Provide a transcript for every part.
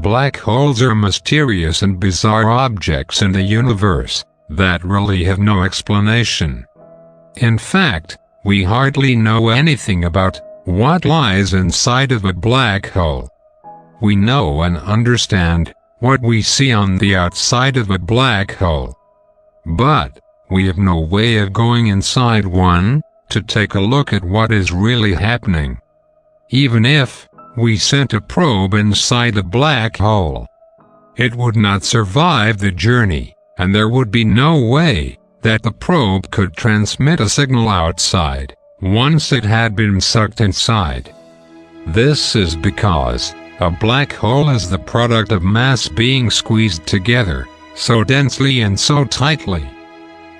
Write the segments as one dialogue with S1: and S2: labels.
S1: Black holes are mysterious and bizarre objects in the universe that really have no explanation. In fact, we hardly know anything about what lies inside of a black hole. We know and understand what we see on the outside of a black hole. But we have no way of going inside one to take a look at what is really happening. Even if we sent a probe inside a black hole, it would not survive the journey, and there would be no way that the probe could transmit a signal outside once it had been sucked inside. This is because a black hole is the product of mass being squeezed together so densely and so tightly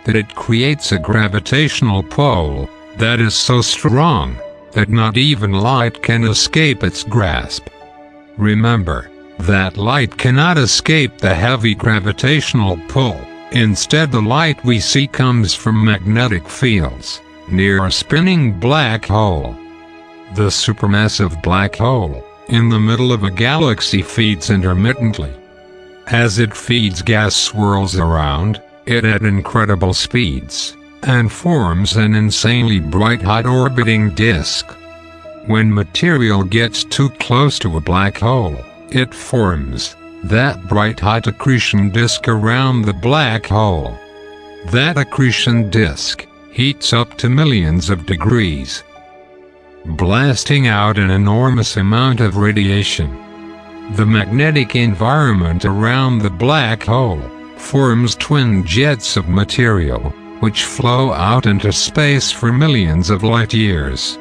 S1: that it creates a gravitational pull that is so strong that not even light can escape its grasp. Remember that light cannot escape the heavy gravitational pull. Instead, the light we see comes from magnetic fields near a spinning black hole. The supermassive black hole in the middle of a galaxy feeds intermittently. As it feeds, gas swirls around it at incredible speeds and forms an insanely bright hot orbiting disk. When material gets too close to a black hole, it forms that bright hot accretion disk around the black hole. That accretion disk heats up to millions of degrees, blasting out an enormous amount of radiation. The magnetic environment around the black hole forms twin jets of material, which flow out into space for millions of light years.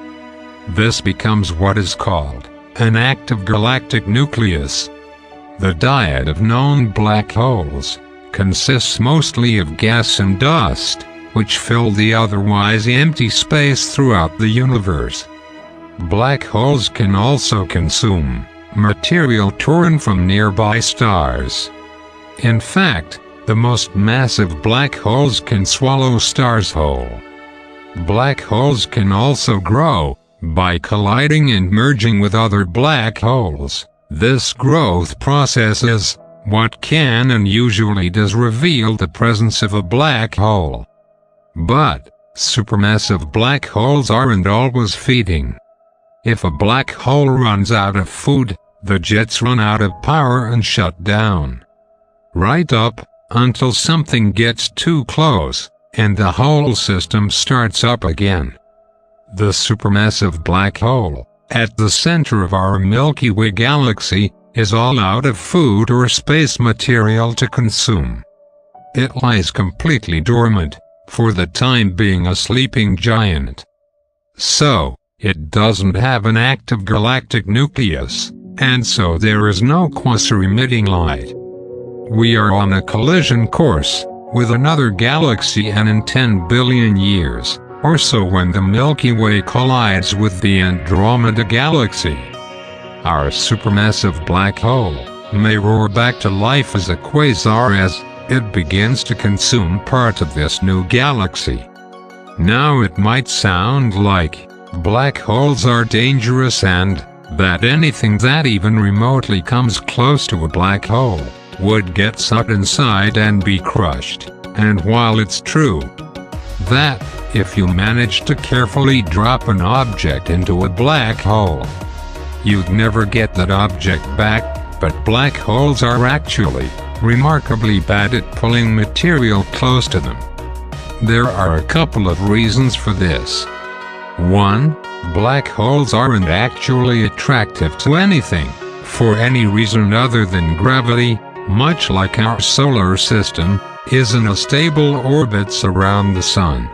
S1: This becomes what is called an active galactic nucleus. The diet of known black holes consists mostly of gas and dust, which fill the otherwise empty space throughout the universe. Black holes can also consume material torn from nearby stars. In fact, the most massive black holes can swallow stars whole. Black holes can also grow by colliding and merging with other black holes. This growth process is what can and usually does reveal the presence of a black hole. But supermassive black holes aren't always feeding. If a black hole runs out of food, the jets run out of power and shut down. Right up until something gets too close, and the whole system starts up again. The supermassive black hole at the center of our Milky Way galaxy is all out of food or space material to consume. It lies completely dormant, for the time being a sleeping giant. So, it doesn't have an active galactic nucleus, and so there is no quasi-emitting light. We are on a collision course with another galaxy, and in 10 billion years or so, when the Milky Way collides with the Andromeda galaxy, our supermassive black hole may roar back to life as a quasar as it begins to consume part of this new galaxy. Now, it might sound like black holes are dangerous and that anything that even remotely comes close to a black hole would get sucked inside and be crushed. And while it's true that if you manage to carefully drop an object into a black hole, you'd never get that object back, but black holes are actually remarkably bad at pulling material close to them. There are a couple of reasons for this. 1. Black holes aren't actually attractive to anything for any reason other than gravity, much like our solar system is in a stable orbit around the sun.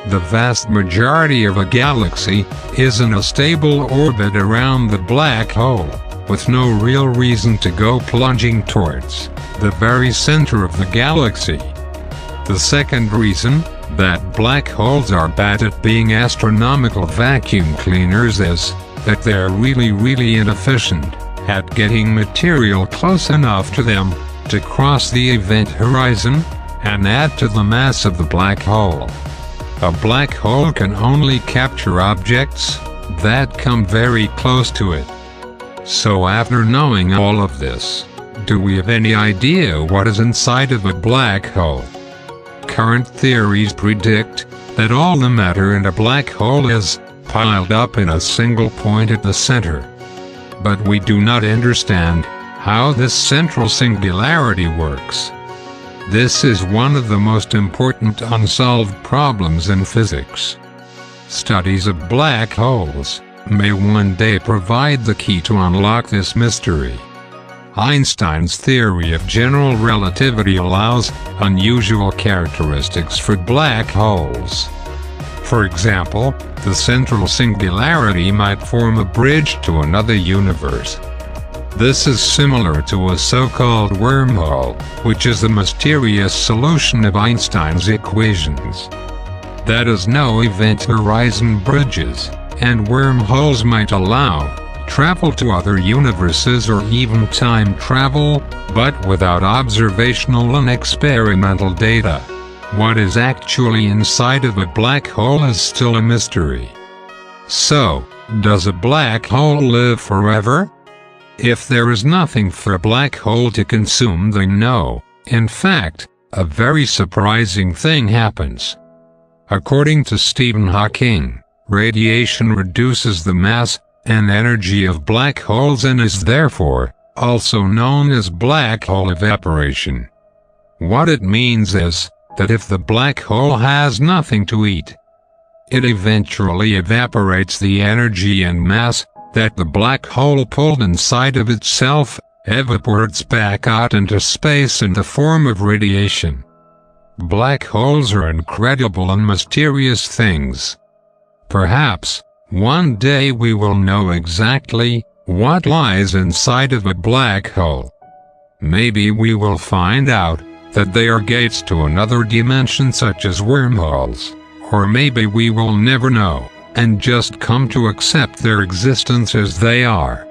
S1: The vast majority of a galaxy is in a stable orbit around the black hole, with no real reason to go plunging towards the very center of the galaxy. The second reason that black holes are bad at being astronomical vacuum cleaners is that they're really inefficient at getting material close enough to them to cross the event horizon and add to the mass of the black hole. A black hole can only capture objects that come very close to it. So after knowing all of this, do we have any idea what is inside of a black hole? Current theories predict that all the matter in a black hole is piled up in a single point at the center. But we do not understand how this central singularity works. This is one of the most important unsolved problems in physics. Studies of black holes may one day provide the key to unlock this mystery. Einstein's theory of general relativity allows unusual characteristics for black holes. For example, the central singularity might form a bridge to another universe. This is similar to a so-called wormhole, which is a mysterious solution of Einstein's equations. That is, no event horizon bridges, and wormholes might allow travel to other universes or even time travel, but without observational and experimental data. What is actually inside of a black hole is still a mystery. So, does a black hole live forever? If there is nothing for a black hole to consume, then no. In fact, a very surprising thing happens. According to Stephen Hawking, radiation reduces the mass and energy of black holes and is therefore also known as black hole evaporation. What it means is that if the black hole has nothing to eat, it eventually evaporates the energy and mass that the black hole pulled inside of itself, evaporates back out into space in the form of radiation. Black holes are incredible and mysterious things. Perhaps one day we will know exactly what lies inside of a black hole. Maybe we will find out that they are gates to another dimension such as wormholes, or maybe we will never know, and just come to accept their existence as they are.